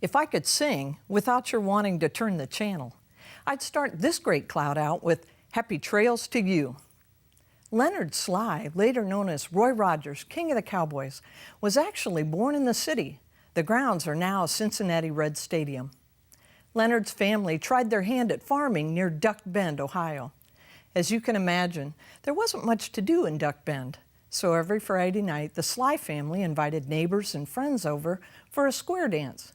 If I could sing without your wanting to turn the channel, I'd start this great cloud out with Happy Trails to You. Leonard Sly, later known as Roy Rogers, King of the Cowboys, was actually born in the city. The grounds are now Cincinnati Reds Stadium. Leonard's family tried their hand at farming near Duck Bend, Ohio. As you can imagine, there wasn't much to do in Duck Bend, so every Friday night the Sly family invited neighbors and friends over for a square dance.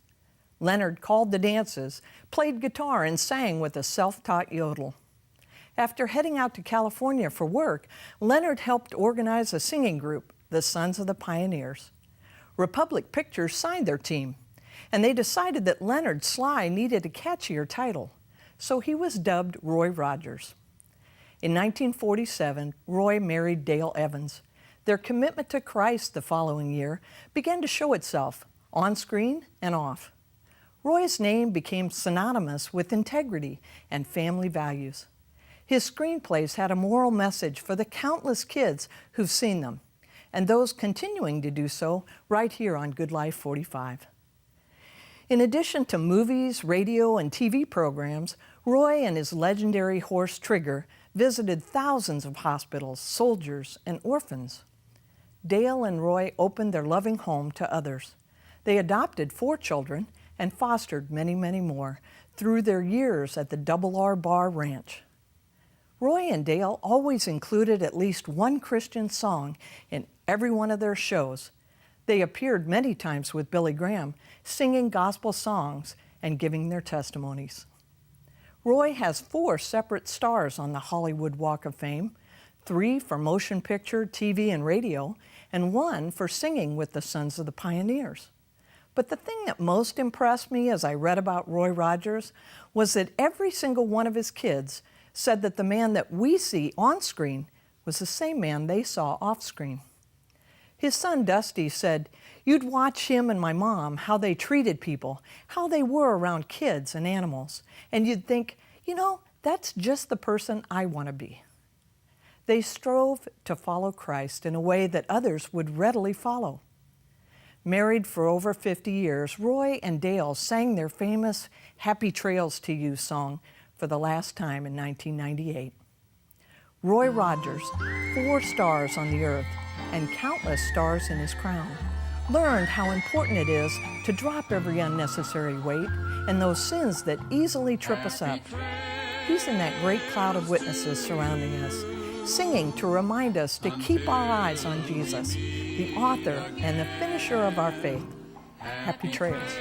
Leonard called the dances, played guitar, and sang with a self-taught yodel. After heading out to California for work, Leonard helped organize a singing group, the Sons of the Pioneers. Republic Pictures signed their team, and they decided that Leonard Sly needed a catchier title, so he was dubbed Roy Rogers. In 1947, Roy married Dale Evans. Their commitment to Christ the following year began to show itself on screen and off. Roy's name became synonymous with integrity and family values. His screenplays had a moral message for the countless kids who've seen them, and those continuing to do so right here on Good Life 45. In addition to movies, radio, and TV programs, Roy and his legendary horse Trigger visited thousands of hospitals, soldiers, and orphans. Dale and Roy opened their loving home to others. They adopted 4 children and fostered many, many more through their years at the Double R Bar Ranch. Roy and Dale always included at least one Christian song in every one of their shows. They appeared many times with Billy Graham, singing gospel songs and giving their testimonies. Roy has 4 separate stars on the Hollywood Walk of Fame, 3 for motion picture, TV, and radio, and 1 for singing with the Sons of the Pioneers. But the thing that most impressed me as I read about Roy Rogers was that every single one of his kids said that the man that we see on screen was the same man they saw off screen. His son Dusty said, "You'd watch him and my mom, how they treated people, how they were around kids and animals, and you'd think, that's just the person I want to be." They strove to follow Christ in a way that others would readily follow. Married for over 50 years, Roy and Dale sang their famous Happy Trails to You song for the last time in 1998. Roy Rogers, 4 stars on the earth and countless stars in his crown, learned how important it is to drop every unnecessary weight and those sins that easily trip us up. He's in that great cloud of witnesses surrounding us, singing to remind us to keep our eyes on Jesus, the author and the finisher of our faith. Happy trails.